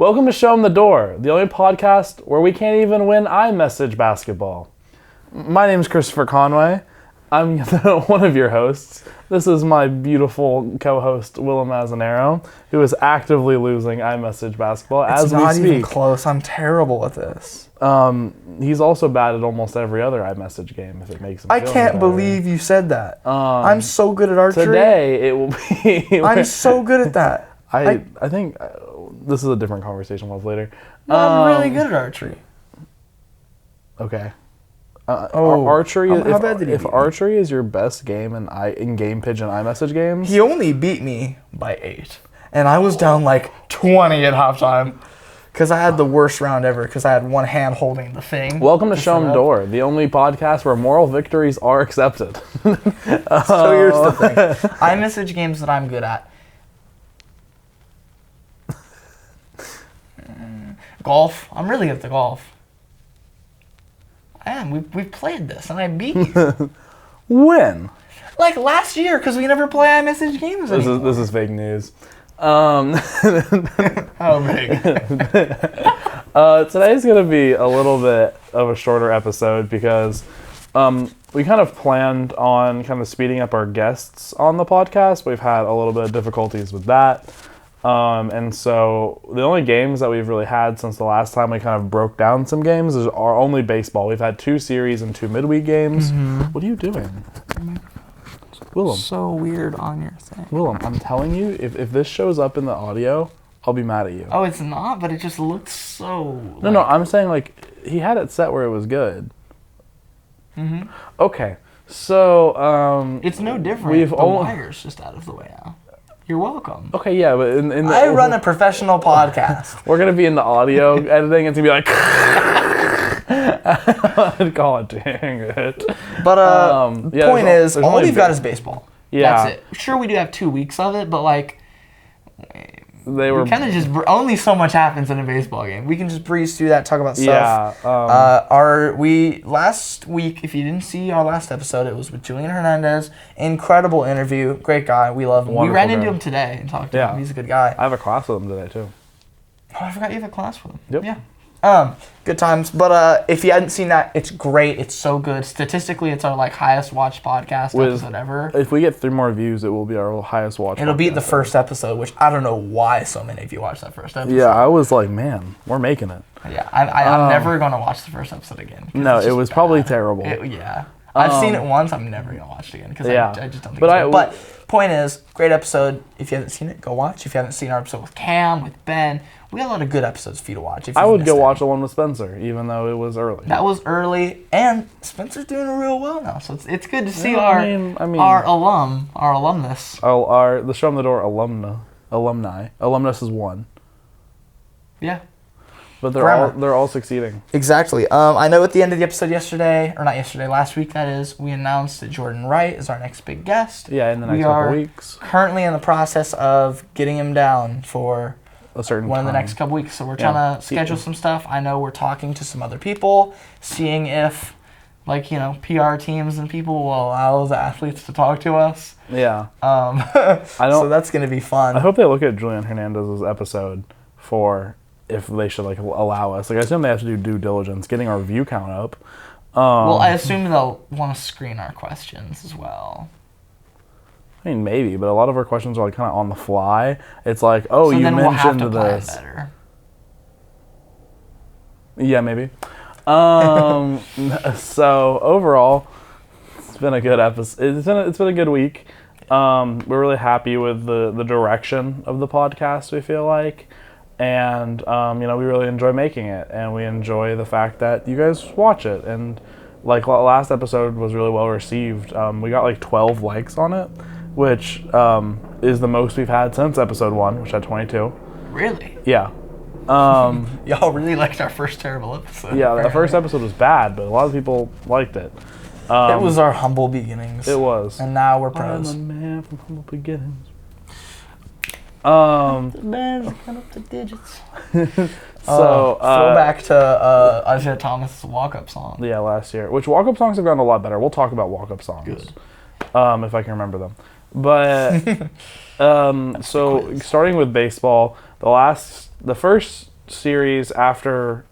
Welcome to Show Em The Dore, the only podcast where we can't even win iMessage basketball. My name is Christopher Conway. I'm one of your hosts. This is my beautiful co-host, Willem Azzinnaro, who is actively losing iMessage basketball as we speak. It's not even close. I'm terrible at this. He's also bad at almost every other iMessage game, if it makes him feel I can't better. believe you said that. I'm so good at archery. Today, it will be... I'm so good at that. I think this is a different conversation we'll have later. No, I'm really good at archery. Okay. Archery. How bad did he if beat me? archery is your best game in Game Pigeon iMessage games, He only beat me by 8. And I was down like 20 at halftime. Because I had the worst round ever, because I had one hand holding the thing. welcome to Show Em The Dore, the only podcast where moral victories are accepted. So here's the thing. iMessage games that I'm good at. Golf. I'm really good at the golf. I am. We've played this, and I beat you. When? Like last year, because we never play iMessage games anymore. This is fake news. How big? Today's going to be a little bit of a shorter episode because we kind of planned on kind of speeding up our guests on the podcast. We've had a little bit of difficulties with that. And so the only games that we've really had since the last time we kind of broke down some games are only baseball. We've had 2 series and 2 midweek games. Mm-hmm. What are you doing? Willem. So weird on your thing. Willem, I'm telling you, if this shows up in the audio, I'll be mad at you. Oh, it's not, but it just looks so... No, I'm saying like he had it set where it was good. Mm-hmm. Okay, so... it's no different. The wire's just out of the way now. You're welcome. Okay, yeah, but in the... I run a professional podcast. We're going to be in the audio editing. It's going to be like... God dang it. But yeah, point is, all only we've got is baseball. Yeah. That's it. Sure, we do have 2 weeks of it, but like... They were... We kind of just... Only so much happens in a baseball game. We can just breeze through that, talk about stuff. Yeah. Last week, if you didn't see our last episode, it was with Julian Hernandez. Incredible interview. Great guy. We love him. Wonderful we ran guy. into him today and talked to him. He's a good guy. I have a class with him today, too. Oh, I forgot you have a class with him. Yep. Yeah. Good times. But if you hadn't seen that, it's great. It's so good. Statistically, it's our highest watched podcast episode ever. If we get 3 more views, it will be our highest watched. It'll be the first episode, which I don't know why so many of you watched that first episode. Yeah, I was like, man, we're making it. Yeah, I'm never going to watch the first episode again. No, it was probably terrible. Yeah. I've seen it once. I'm never going to watch it again because I just don't think but it's good. But point is, great episode. If you haven't seen it, go watch. If you haven't seen our episode with Cam, with Ben, we got a lot of good episodes for you to watch. I would go watch the one with Spencer, even though it was early. That was early, and Spencer's doing real well now. So it's good to see our alumnus. The Show Em The Dore alumni. Alumnus is 1. Yeah. But they're all succeeding. Exactly. I know at the end of the episode last week that is, we announced that Jordan Wright is our next big guest. Yeah, in the next couple weeks. Currently in the process of getting him down for a certain one of the next couple weeks. So we're trying to schedule some stuff. I know we're talking to some other people, seeing if PR teams and people will allow the athletes to talk to us. Yeah. So that's going to be fun. I hope they look at Julian Hernandez's episode for if they should allow us. I assume they have to do due diligence, getting our view count up. Well, I assume they'll want to screen our questions as well. I mean, maybe, but a lot of our questions are kind of on the fly. It's like, oh, so you then mentioned we'll have to this. plan better. Yeah, maybe. So overall, it's been a good episode. It's been a good week. We're really happy with the direction of the podcast. We feel like, and we really enjoy making it, and we enjoy the fact that you guys watch it. And last episode was really well received. We got 12 likes on it, which is the most we've had since episode 1, which had 22. Really? Yeah. Y'all really liked our first terrible episode. Yeah, the first episode was bad, but a lot of people liked it. It was our humble beginnings. It was. And now we're pros. I'm a man from humble beginnings. The man's count up the digits. So throwback to Isaiah Thomas' walk-up song. Yeah, last year. Which walk-up songs have gotten a lot better. We'll talk about walk-up songs. Good. If I can remember them. But so starting with baseball, the first series after.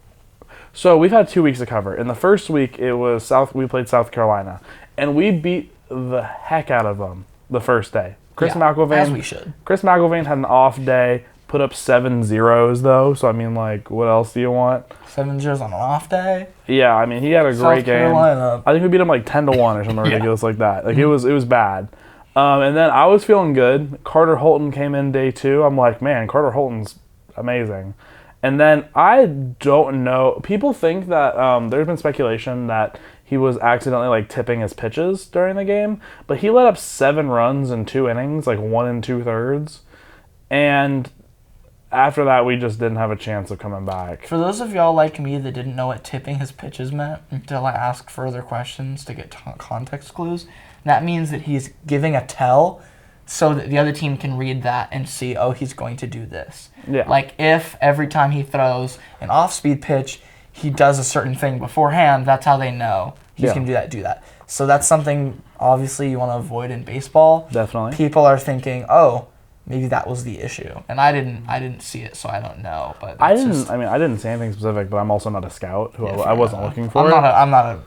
So we've had 2 weeks to cover. In the first week, it was we played South Carolina, and we beat the heck out of them the first day. Chris McIlvain, as we should. Chris McIlvain had an off day, put up 7 zeros though. So I mean, like, what else do you want? 7 zeros on an off day. Yeah, I mean, he had a great game. I think we beat him like 10-1 or something ridiculous like that. Like it was bad. And then I was feeling good. Carter Holton came in day 2. I'm like, man, Carter Holton's amazing. And then I don't know. People think that there's been speculation that he was accidentally like tipping his pitches during the game, but he let up 7 runs in 2 innings, like 1 2/3, and after that we just didn't have a chance of coming back. For those of y'all like me that didn't know what tipping his pitches meant until I asked further questions to get context clues, that means that he's giving a tell so that the other team can read that and see, oh, he's going to do this. Yeah. Like if every time he throws an off-speed pitch, he does a certain thing beforehand, that's how they know he's going to do that. So that's something, obviously, you want to avoid in baseball. Definitely. People are thinking, oh, maybe that was the issue. And I didn't see it, so I don't know. But I didn't say anything specific, but I'm also not a scout. I wasn't looking for I'm not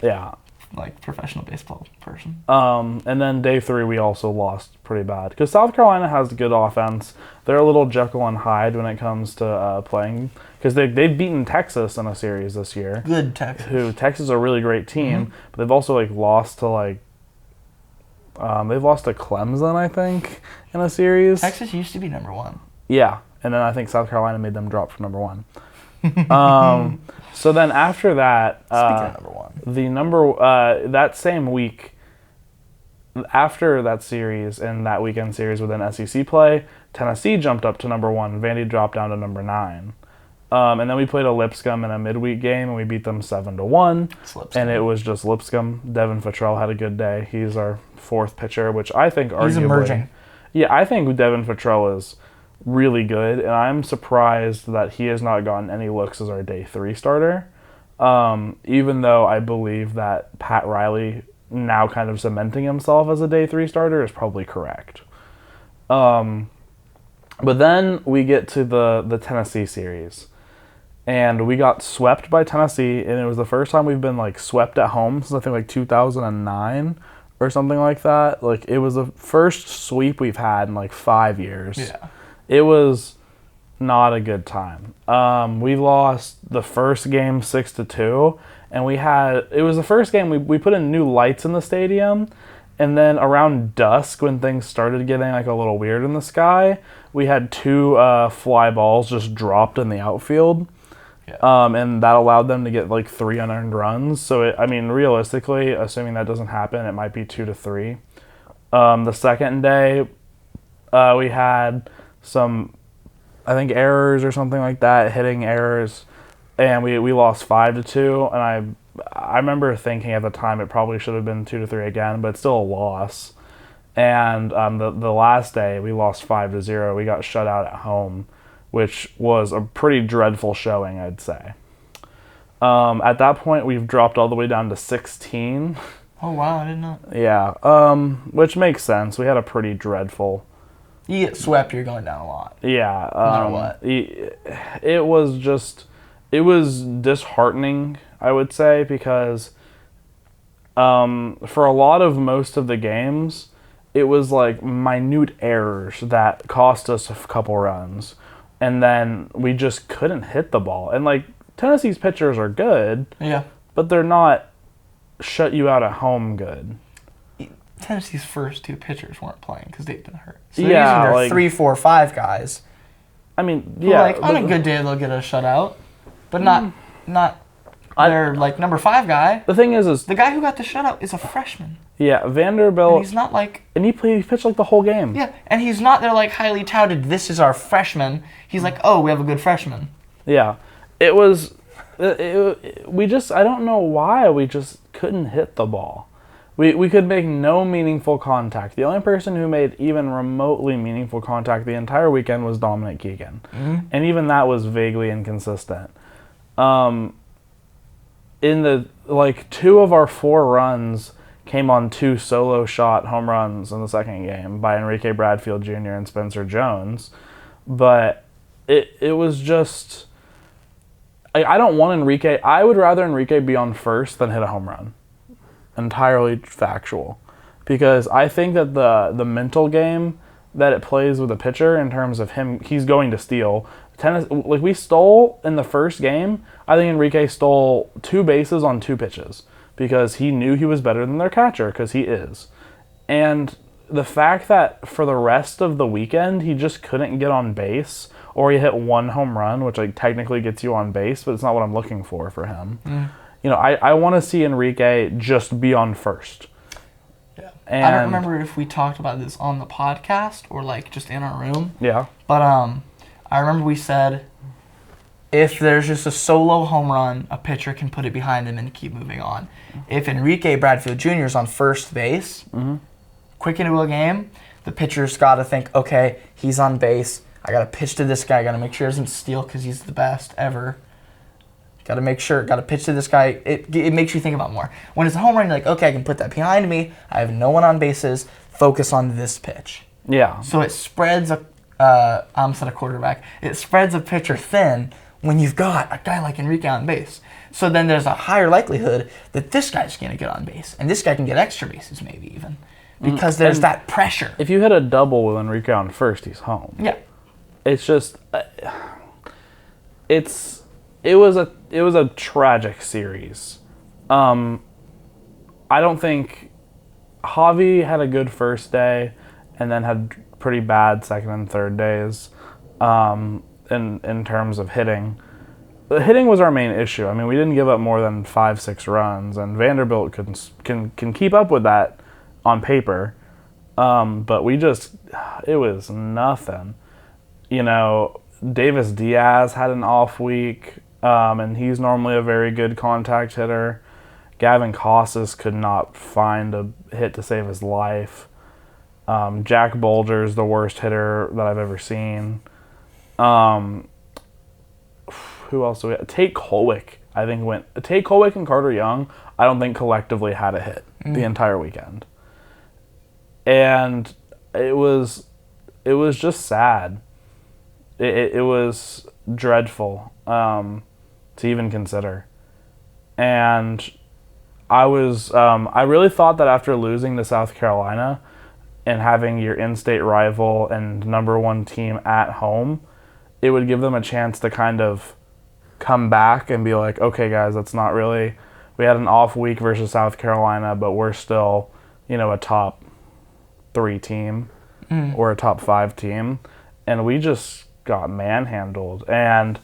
Yeah. like professional baseball person. And then day 3 we also lost pretty bad because South Carolina has good offense. They're a little Jekyll and Hyde when it comes to playing because they've beaten Texas in a series this year. Good Texas. Texas is a really great team, but they've also like lost to they've lost to Clemson, I think, in a series. Texas used to be number 1. Yeah, and then I think South Carolina made them drop from number 1. So then after that, Speaking of number 1, that same week, after that series and that weekend series within SEC play, Tennessee jumped up to number 1. Vandy dropped down to number 9. And then we played a Lipscomb in a midweek game, and we beat them 7-1. And it was just Lipscomb. Devin Futrell had a good day. He's our 4th pitcher, which I think arguably... He's emerging. Yeah, I think Devin Futrell is really good, and I'm surprised that he has not gotten any looks as our day 3 starter. Even though I believe that Pat Riley now kind of cementing himself as a day 3 starter is probably correct. But then we get to the Tennessee series, and we got swept by Tennessee, and it was the first time we've been like swept at home since I think like 2009 or something like that. Like it was the first sweep we've had in like 5 years. Yeah. It was not a good time. We lost the first game 6-2, and it was the first game we put in new lights in the stadium, and then around dusk when things started getting like a little weird in the sky, we had 2 fly balls just dropped in the outfield. Yeah. And that allowed them to get like 3 unearned runs. So realistically, assuming that doesn't happen, it might be 2-3. The second day, we had some, I think, errors or something like that, hitting errors, and we lost 5-2. And I remember thinking at the time it probably should have been 2-3 again, but it's still a loss. And the last day we lost 5-0. We got shut out at home, which was a pretty dreadful showing, I'd say. At that point, we've dropped all the way down to 16. Oh wow, I didn't know. Yeah, which makes sense. We had a pretty dreadful. You get swept, you're going down a lot. Yeah. No matter what. It was disheartening, I would say, because for a lot of most of the games, it was like minute errors that cost us a couple runs, and then we just couldn't hit the ball. And like Tennessee's pitchers are good, yeah, but they're not shut you out at home good. Tennessee's first 2 pitchers weren't playing because they've been hurt. So they're using their 3, 4, 5 guys. I mean, yeah. Like on a good day they'll get a shutout, but not their like number 5 guy. The thing is the guy who got the shutout is a freshman. Yeah, Vanderbilt. And he's not like. And he pitched like the whole game. Yeah, and he's not. They're like highly touted. This is our freshman. He's like, oh, we have a good freshman. Yeah, it was. We just. I don't know why we just couldn't hit the ball. We could make no meaningful contact. The only person who made even remotely meaningful contact the entire weekend was Dominic Keegan. Mm-hmm. And even that was vaguely inconsistent. In the, 2 of our 4 runs came on 2 solo shot home runs in the second game by Enrique Bradfield Jr. and Spencer Jones. But it was just... I don't want Enrique... I would rather Enrique be on first than hit a home run. Entirely factual. Because I think that the mental game that it plays with the pitcher in terms of him, he's going to steal. Like, we stole in the first game. I think Enrique stole 2 bases on 2 pitches because he knew he was better than their catcher, because he is. And the fact that for the rest of the weekend he just couldn't get on base, or he hit 1 home run, which like technically gets you on base, but it's not what I'm looking for him. You know, I want to see Enrique just be on first. Yeah. And I don't remember if we talked about this on the podcast or like just in our room. Yeah. But I remember we said if there's just a solo home run, a pitcher can put it behind him and keep moving on. If Enrique Bradfield Jr. is on first base, quick into a game, the pitcher's got to think, okay, he's on base. I got to pitch to this guy. I got to make sure he doesn't steal because he's the best ever. Got to pitch to this guy. It makes you think about more. When it's a home run, you're like, okay, I can put that behind me. I have no one on bases. Focus on this pitch. Yeah. So it spreads I'm a quarterback. It spreads a pitcher thin when you've got a guy like Enrique on base. So then there's a higher likelihood that this guy's going to get on base. And this guy can get extra bases maybe even. Because there's that pressure. If you hit a double with Enrique on first, he's home. Yeah. It's just... It was a tragic series. I don't think... Javi had a good first day and then had pretty bad second and third days in terms of hitting. The hitting was our main issue. I mean, we didn't give up more than 5-6 runs, and Vanderbilt can keep up with that on paper. But it was nothing. You know, Davis Diaz had an off week, and he's normally a very good contact hitter. Gavin Casas could not find a hit to save his life. Jack Bolger's the worst hitter that I've ever seen. Who else do we have? Tate Colwick, I think Tate Colwick and Carter Young, I don't think collectively had a hit the entire weekend. And it was just sad. It was dreadful to even consider. And I really thought that after losing to South Carolina and having your in-state rival and number 1 team at home, it would give them a chance to kind of come back and be like, okay, guys, that's not really... We had an off week versus South Carolina, but we're still, a top 3 team or a top 5 team. And we just got manhandled. And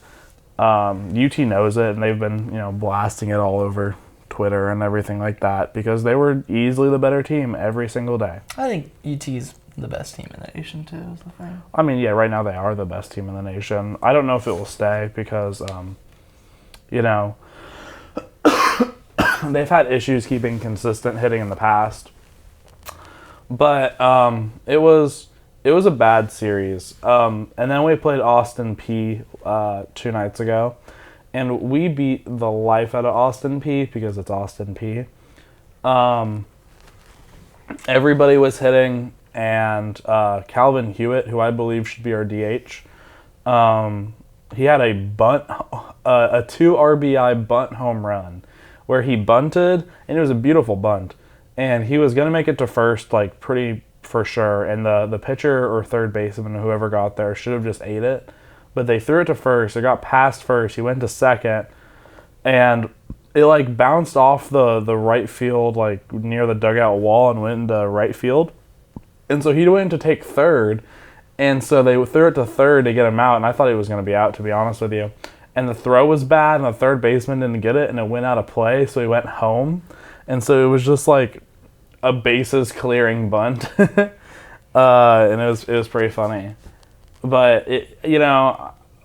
UT knows it, and they've been, blasting it all over Twitter and everything like that because they were easily the better team every single day. I think UT's the best team in the nation too, is the thing. I mean, yeah, right now they are the best team in the nation. I don't know if it will stay because, they've had issues keeping consistent hitting in the past. But it was a bad series. And then we played Austin P 2 nights ago. And we beat the life out of Austin P because it's Austin P. Everybody was hitting, and Calvin Hewitt, who I believe should be our DH, he had a 2 RBI bunt home run where he bunted, and it was a beautiful bunt. And he was going to make it to first, like, pretty for sure. And the pitcher or third baseman, whoever got there, should have just ate it. But they threw it to first. It got past first. He went to second. And it, like, bounced off the right field, like, near the dugout wall and went into right field. And so he went to take third. And so they threw it to third to get him out. And I thought he was going to be out, to be honest with you. And the throw was bad, and the third baseman didn't get it, and it went out of play, so he went home. And so it was just like a bases clearing bunt. And it was pretty funny. But,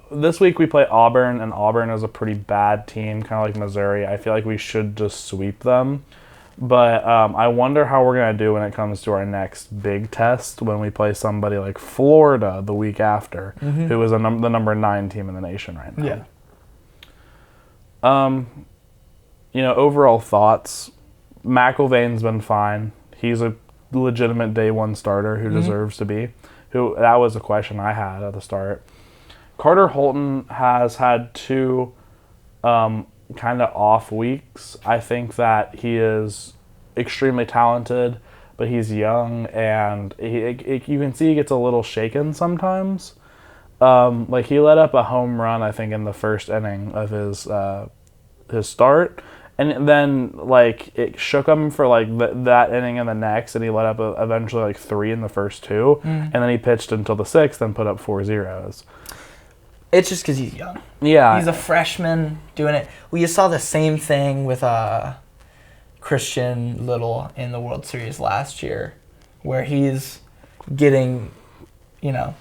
this week we play Auburn, and Auburn is a pretty bad team, kind of like Missouri. I feel like we should just sweep them. But I wonder how we're going to do when it comes to our next big test when we play somebody like Florida the week after, who is the number 9 team in the nation right now. Yeah. Overall thoughts, McIlvain's been fine. He's a legitimate day 1 starter who deserves to be. That was a question I had at the start. Carter Holton has had two kind of off weeks. I think that he is extremely talented, but he's young, and you can see he gets a little shaken sometimes. Like he let up a home run, I think, in the first inning of his start, and then like it shook him for like that inning and the next, and he let up eventually like 3 in the first 2, and then he pitched until the 6th and put up 4 zeros. It's just because he's young. Yeah, he's a freshman doing it. Well, you saw the same thing with Christian Little in the World Series last year, where he's getting,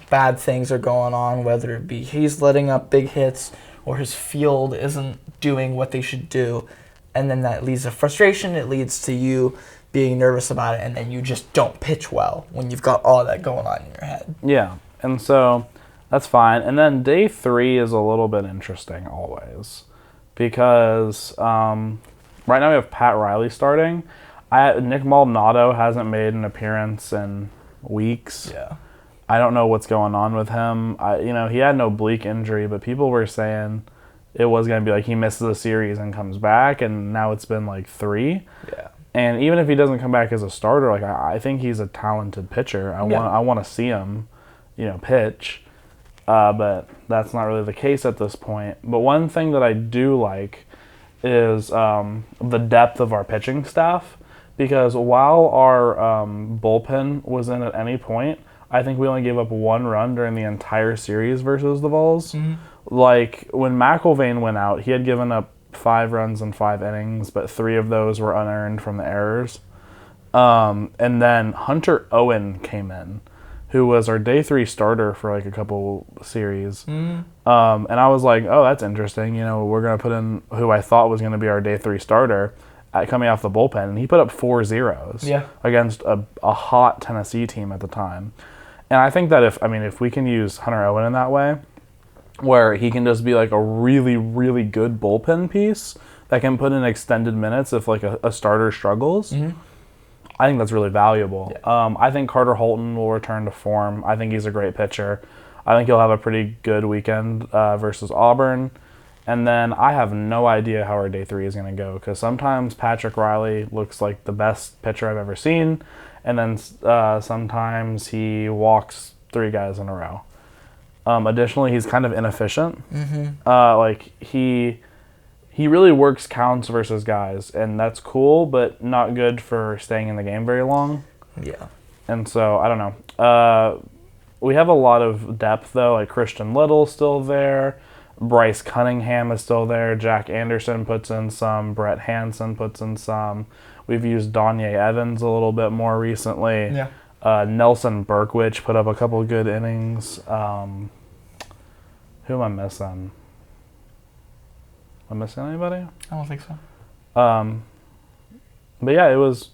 bad things are going on, whether it be he's letting up big hits or his field isn't doing what they should do. And then that leads to frustration. It leads to you being nervous about it, and then you just don't pitch well when you've got all that going on in your head. Yeah, and so that's fine. And then day 3 is a little bit interesting always, because right now we have Pat Riley starting. Nick Maldonado hasn't made an appearance in weeks. Yeah. I don't know what's going on with him. He had an oblique injury, but people were saying it was going to be like he misses a series and comes back, and now it's been like 3. Yeah. And even if he doesn't come back as a starter, like I think he's a talented pitcher. I want to see him, pitch. But that's not really the case at this point. But one thing that I do like is the depth of our pitching staff, because while our bullpen was in at any point, I think we only gave up 1 run during the entire series versus the Vols. Mm-hmm. Like, when McIlvain went out, he had given up 5 runs in 5 innings, but 3 of those were unearned from the errors. And then Hunter Owen came in, who was our day 3 starter for like a couple series. Mm-hmm. And I was like, oh, that's interesting. We're going to put in who I thought was going to be our day 3 starter coming off the bullpen. And he put up 4 zeros against a hot Tennessee team at the time. And I think that if we can use Hunter Owen in that way, where he can just be like a really, really good bullpen piece that can put in extended minutes if like a starter struggles, I think that's really valuable. Yeah. I think Carter Holton will return to form. I think he's a great pitcher. I think he'll have a pretty good weekend versus Auburn. And then I have no idea how our day 3 is going to go, because sometimes Patrick Riley looks like the best pitcher I've ever seen, and then sometimes he walks 3 guys in a row. Additionally, he's kind of inefficient. Mm-hmm. He really works counts versus guys, and that's cool, but not good for staying in the game very long. Yeah. And so, I don't know. We have a lot of depth, though. Like, Christian Little's still there. Bryce Cunningham is still there. Jack Anderson puts in some. Brett Hansen puts in some. We've used Donye Evans a little bit more recently. Yeah. Nelson Berkwich put up a couple of good innings. Who am I missing? Am I missing anybody? I don't think so. But yeah, it was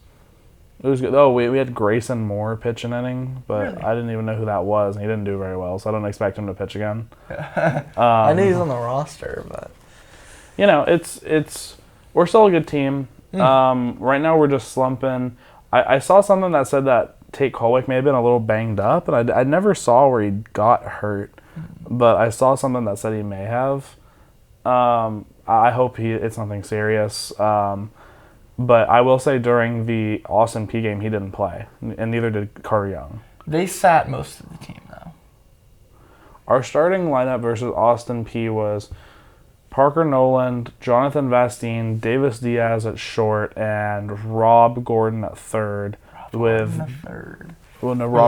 good. Oh, we had Grayson Moore pitch an inning, but really? I didn't even know who that was, and he didn't do very well, so I don't expect him to pitch again. I knew he's on the roster, but it's we're still a good team. Right now we're just slumping. I saw something that said that Tate Colwick may have been a little banged up, and I never saw where he got hurt, but I saw something that said he may have. I hope it's nothing serious. But I will say during the Austin Peay game, he didn't play, and neither did Carter Young. They sat most of the team, though. Our starting lineup versus Austin Peay was Parker Noland, Jonathan Vastine, Davis Diaz at short, and Rob Gordon at third. Rob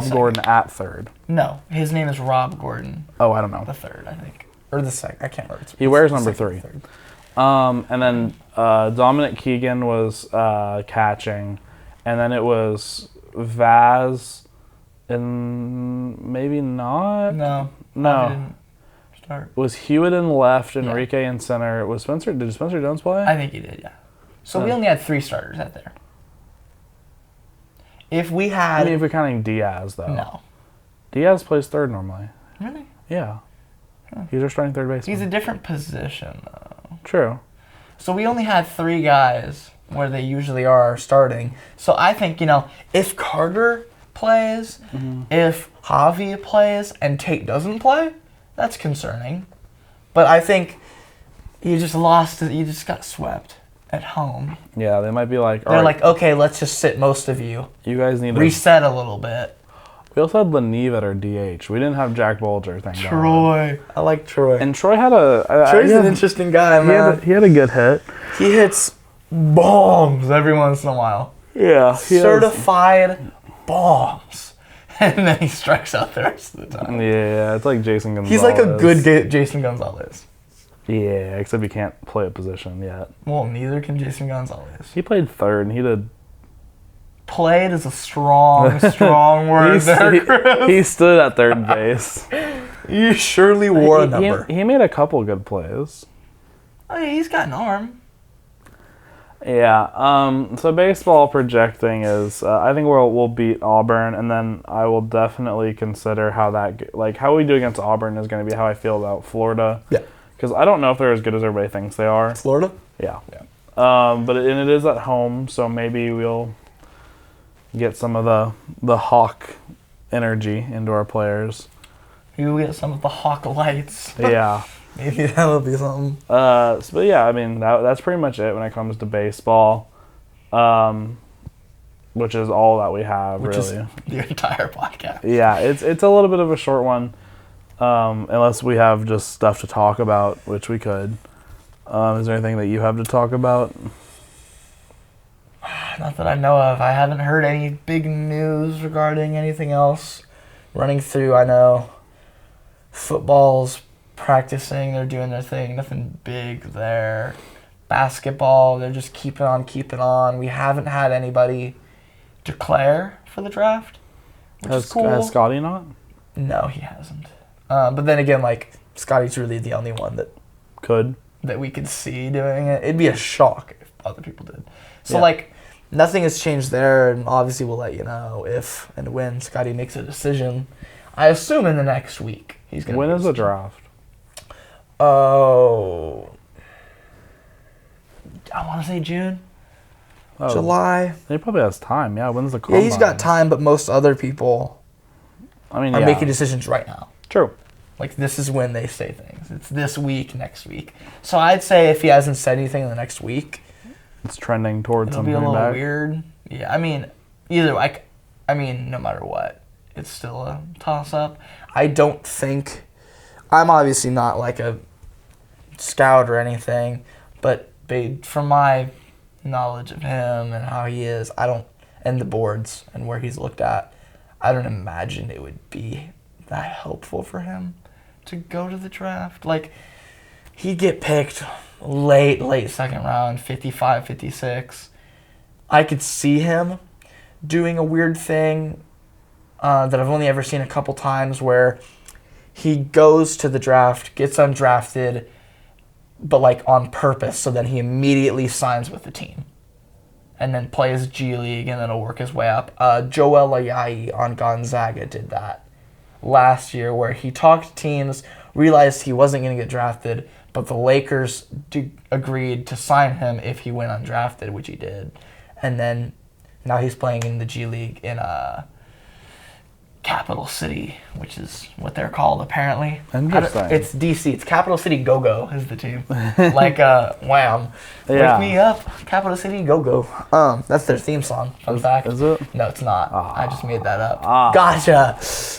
Gordon at third. No, his name is Rob Gordon. Oh, I don't know. The third, I think. Or the second. I can't remember. He wears number 3. And then Dominic Keegan was catching, and then it was Vaz, and maybe not. No. Didn't start. It was Hewitt in left, Enrique in center. Did Spencer Jones play? I think he did. Yeah. So we only had 3 starters out there. If we had, if we're counting Diaz though. No. Diaz plays third normally. Really? Yeah. He's our starting third baseman. He's a different position, though. True. So we only had 3 guys where they usually are starting. So I think, if Carter plays, if Javi plays, and Tate doesn't play, That's concerning. But I think you just got swept at home. Yeah, they might be like, They're like, okay, let's just sit most of you. You guys need to reset a little bit. We also had Leneve at our DH. We didn't have Jack Bolger, thank God. Troy. I like Troy. And Troy had Troy's an interesting guy, man. He had a good hit. He hits bombs every once in a while. Yeah. Certified bombs. And then he strikes out the rest of the time. Yeah, it's like Jason Gonzalez. He's like a good Jason Gonzalez. Yeah, except he can't play a position yet. Well, neither can Jason Gonzalez. He played third, and he did... Played is a strong word there, Chris. He stood at third base. You surely wore a number. He made a couple good plays. Oh, yeah, he's got an arm. Yeah. So baseball projecting is, I think we'll beat Auburn, and then I will definitely consider how we do against Auburn is going to be how I feel about Florida. Yeah. Because I don't know if they're as good as everybody thinks they are. Florida? Yeah. But it is at home, so maybe we'll get some of the Hawk energy into our players. You get some of the Hawk lights. Yeah. Maybe that'll be something. But yeah, I mean that's pretty much it when it comes to baseball, which is all that we have, which really. Is the entire podcast. Yeah, it's a little bit of a short one, unless we have just stuff to talk about, which we could. Is there anything that you have to talk about? Not that I know of. I haven't heard any big news regarding anything else. Running through, I know football's practicing, they're doing their thing, nothing big there. Basketball, they're just keeping on. We haven't had anybody declare for the draft, which is cool. Has Scotty not? No, he hasn't. But then again, like, Scotty's really the only one that we could see doing it. It'd be a shock if other people did. So, nothing has changed there, and obviously we'll let you know if and when Scotty makes a decision. I assume in the next week he's going to. When is the draft? Oh, I want to say June. Oh, July. He probably has time. Yeah, when's the combine? Yeah, he's got time, but most other people are making decisions right now. True. Like, this is when they say things. It's this week, next week. So I'd say if he hasn't said anything in the next week, it's trending towards something it'll be a little back. weird. Yeah, I mean, either way, no matter what, it's still a toss-up. I don't think... I'm obviously not like a scout or anything, but from my knowledge of him and how he is, and the boards and where he's looked at, I don't imagine it would be that helpful for him to go to the draft. Like, he'd get picked late second round, 55, 56. I could see him doing a weird thing that I've only ever seen a couple times where he goes to the draft, gets undrafted, but like on purpose, so then he immediately signs with the team and then plays G League and then he'll work his way up. Joel Ayayi on Gonzaga did that last year, where he talked to teams, realized he wasn't going to get drafted, but the Lakers agreed to sign him if he went undrafted, which he did. And then now he's playing in the G League in Capital City, which is what they're called apparently. Interesting. It's DC. It's Capital City Go-Go is the team. Like Wham. Yeah. Wake me up, Capital City Go-Go. That's their theme song. Fun fact. Is it? No, it's not. I just made that up. Gotcha.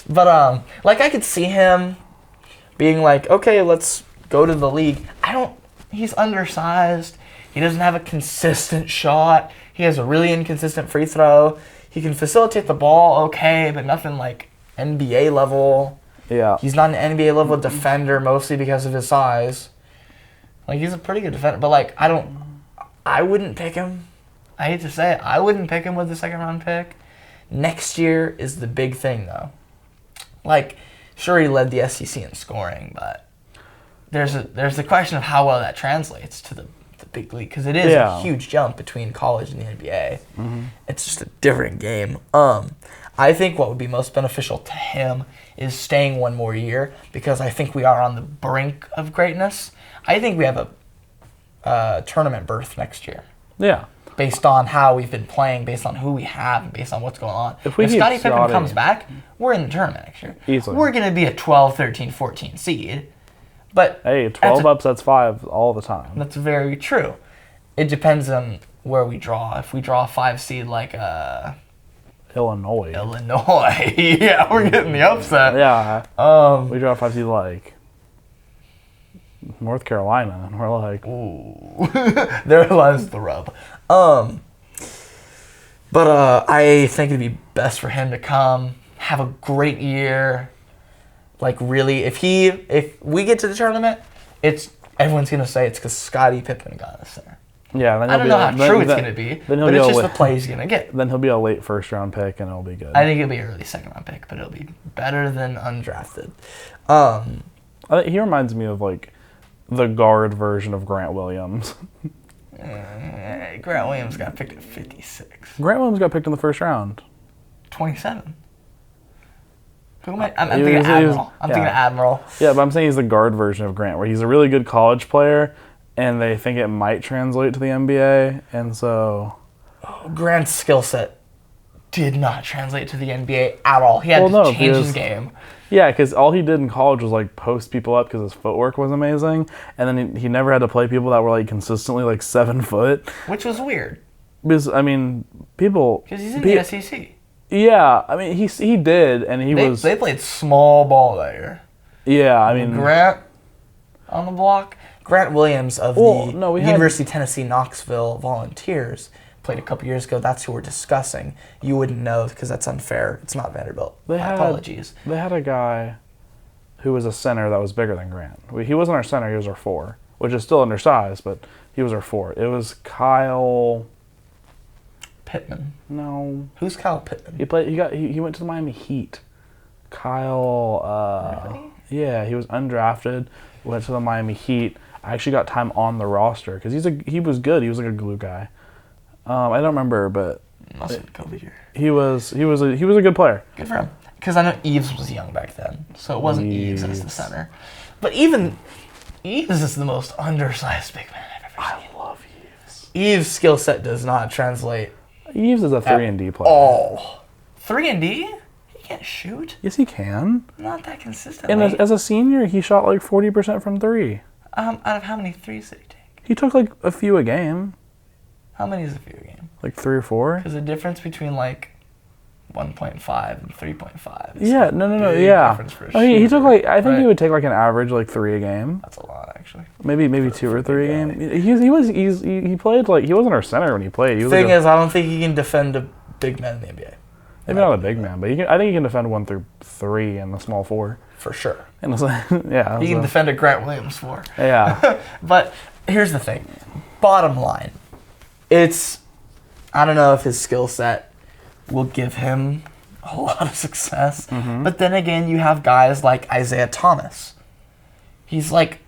But I could see him being like, okay, let's go to the league. He's undersized. He doesn't have a consistent shot. He has a really inconsistent free throw. He can facilitate the ball okay, but nothing like NBA level. Yeah. He's not an NBA level defender, mostly because of his size. Like, he's a pretty good defender, but like, I wouldn't pick him. I hate to say it, I wouldn't pick him with the second round pick. Next year is the big thing though. Like, sure, he led the SEC in scoring, but there's the question of how well that translates to the big league, because it is a huge jump between college and the NBA. Mm-hmm. It's just a different game. I think what would be most beneficial to him is staying one more year, because I think we are on the brink of greatness. I think we have a tournament berth next year. Yeah. based on how we've been playing, based on who we have, and based on what's going on. If keep Scottie Pippen comes back, we're in the tournament next year. Easily. We're going to be a 12, 13, 14 seed. But hey, 12 upsets 5 all the time. That's very true. It depends on where we draw. If we draw a 5 seed like Illinois. Yeah, we're getting the upset. Yeah. We draw a 5 seed like North Carolina, and we're like, ooh. There lies the rub. But I think it'd be best for him to come, have a great year. Like really, if we get to the tournament, everyone's gonna say it's because Scottie Pippen got us there. Yeah, then I don't know how true it's gonna be, but it's just the play he's gonna get. Then he'll be a late first round pick, and it'll be good. I think it'll be an early second round pick, but it'll be better than undrafted. He reminds me of like the guard version of Grant Williams. Grant Williams got picked at 56. Grant Williams got picked in the first round. 27. I'm thinking Admiral. I'm thinking Admiral. Yeah, but I'm saying he's the guard version of Grant, where he's a really good college player, and they think it might translate to the NBA, and so... Grant's skill set did not translate to the NBA at all. He had to change his game. Yeah, because all he did in college was like post people up because his footwork was amazing, and then he never had to play people that were like consistently like 7 foot. Which was weird. Because, I mean, people... Because he's in the SEC. Yeah, I mean, he did, and They played small ball that year. Yeah, I mean... Grant on the block. Grant Williams of the University of Tennessee Knoxville Volunteers played a couple years ago. That's who we're discussing. You wouldn't know because that's unfair. It's not Vanderbilt. Apologies. They had a guy who was a center that was bigger than Grant. He wasn't our center, he was our 4, which is still undersized, but he was our 4. It was Kyle... Pittman. No. Who's Kyle Pittman? He went to the Miami Heat. Kyle... Really? Yeah, he was undrafted, went to the Miami Heat. I actually got time on the roster because he was good. He was like a glue guy. I don't remember, but he was a good player. Good for him. Because I know Eves was young back then, so it wasn't Eves as the center. But even Eves is the most undersized big man I've ever seen. I love Eves. Eves' skill set does not translate. Eves is a 3-and-D player. Oh, 3-and-D? He can't shoot. Yes, he can. Not that consistently. And as a senior, he shot like 40% from 3. Out of how many threes did he take? He took like a few a game. How many is a few a game? Like 3 or 4. Because the difference between like 1.5 and 3.5. Yeah, no, yeah. He took like he would take like an average like 3 a game. That's a lot actually. Maybe 2 or 3 a game. He played like he wasn't our center when he played. The thing is, I don't think he can defend a big man in the NBA. Maybe not a big man, but I think he can defend 1 through 3 in the small 4 for sure. And it's like, yeah, he can defend a Grant Williams 4. Yeah. But here's the thing. Bottom line, I don't know if his skill set will give him a lot of success. Mm-hmm. But then again, you have guys like Isaiah Thomas. He's like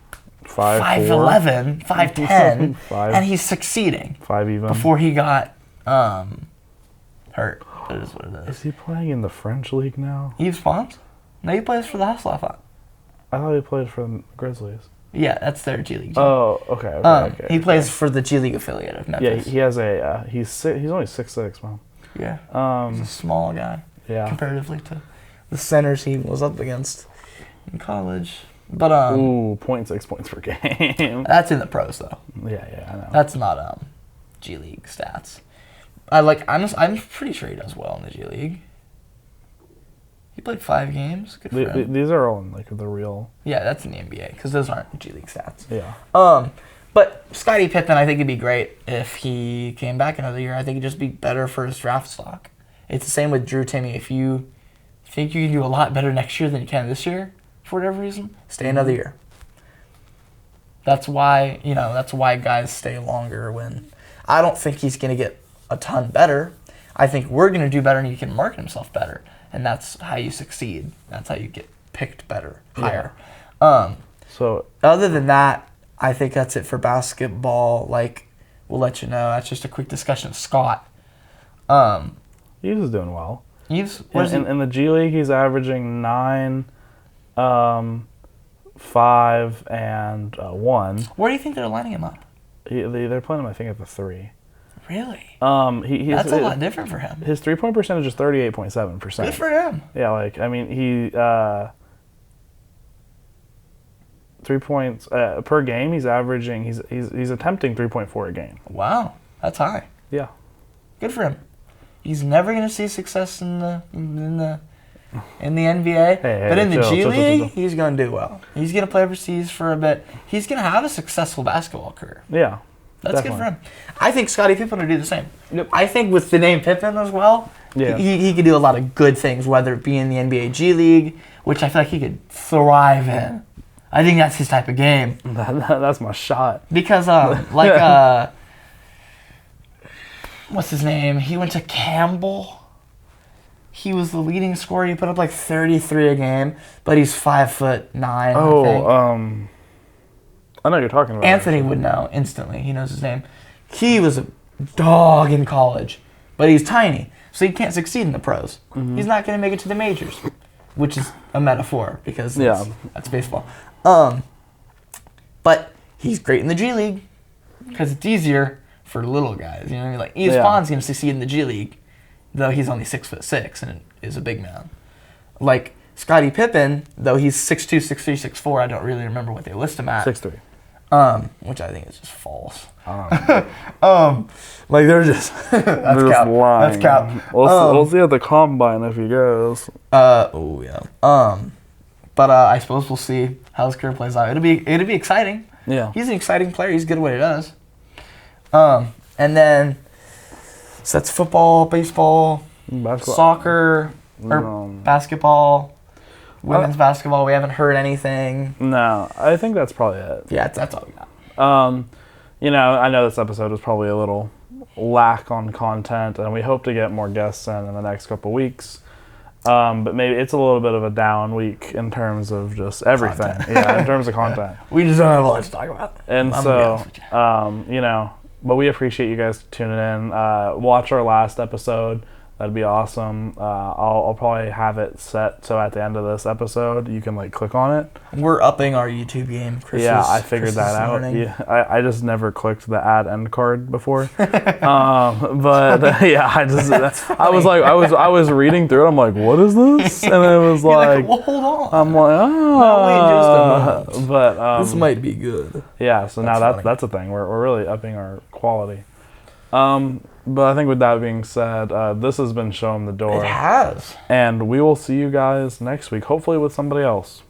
5'11", 5'10", and he's succeeding. 5 even. Before he got hurt. That is what it is. Is he playing in the French league now? Yves Pons? No, he plays for the Hustle, I thought. I thought he played for the Grizzlies. Yeah, that's their G League team. Oh, okay. He plays for the G League affiliate of Memphis. Yeah, he has a. He's only 6'6", man. Yeah. He's a small guy. Yeah. Comparatively to the centers he was up against in college. But 0.6 points per game. That's in the pros though. Yeah, I know. That's not G League stats. I'm pretty sure he does well in the G League. He played 5 games. Good for him. These are all in like the real. Yeah, that's in the NBA because those aren't G League stats. Yeah. But Scottie Pippen, I think it'd be great if he came back another year. I think it'd just be better for his draft stock. It's the same with Drew Timme. If you think you can do a lot better next year than you can this year, for whatever reason, stay another year. That's why guys stay longer. When I don't think he's gonna get a ton better. I think we're gonna do better, and he can market himself better. And that's how you succeed. That's how you get picked better, higher. Yeah. So other than that, I think that's it for basketball. Like, we'll let you know. That's just a quick discussion of Scott. Yves is doing well. Yves, in the G League, he's averaging 9, 5, and 1. Where do you think they're lining him up? They're playing him, I think, at the 3. Really? That's a lot different for him. His 3-point percentage is 38.7%. Good for him. Yeah, like, I mean, he 3 points per game. He's averaging. He's attempting 3.4 a game. Wow, that's high. Yeah. Good for him. He's never gonna see success in the NBA, but in the G League, he's gonna do well. He's gonna play overseas for a bit. He's gonna have a successful basketball career. Yeah. That's definitely. good for him. I think Scottie Pippen would do the same. Yep. I think with the name Pippen as well, he could do a lot of good things, whether it be in the NBA G League, which I feel like he could thrive in. I think that's his type of game. That's my shot. Because, what's his name? He went to Campbell. He was the leading scorer. He put up like 33 a game, but he's 5'9". Oh, I think. I know what you're talking about. Anthony would know instantly. He knows his name. He was a dog in college, but he's tiny, so he can't succeed in the pros. Mm-hmm. He's not going to make it to the majors, which is a metaphor because that's baseball. But he's great in the G League because it's easier for little guys. You know what I mean? Like Spawn's going to succeed in the G League, though he's only 6'6" and is a big man. Like Scottie Pippen, though he's 6'2", 6'3", 6'4", I don't really remember what they list him at. 6'3". Which I think is just false. Like they're just that's cap. lying. That's cap. We'll see at the combine if he goes. But I suppose we'll see how his career plays out. It'll be exciting. Yeah. He's an exciting player. He's good at what he does. And then so that's football, baseball, Basketball. soccer, or basketball. Women's basketball, we haven't heard anything. No, I think that's probably it. Yeah, that's all we got. I know this episode was probably a little lack on content, and we hope to get more guests in the next couple weeks. But maybe it's a little bit of a down week in terms of just everything. Yeah, in terms of content. We just don't have a lot to talk about. And but we appreciate you guys tuning in. Watch our last episode. That'd be awesome. I'll probably have it set so at the end of this episode you can like click on it. We're upping our YouTube game. I figured that out. Yeah, I just never clicked the add end card before. I was reading through it. I'm like, what is this? And it was like, well, hold on. I'm like, wait just a moment. But this might be good. Yeah. So that's a thing. We're really upping our quality. But I think with that being said, this has been Show Em The Dore. It has. And we will see you guys next week, hopefully with somebody else.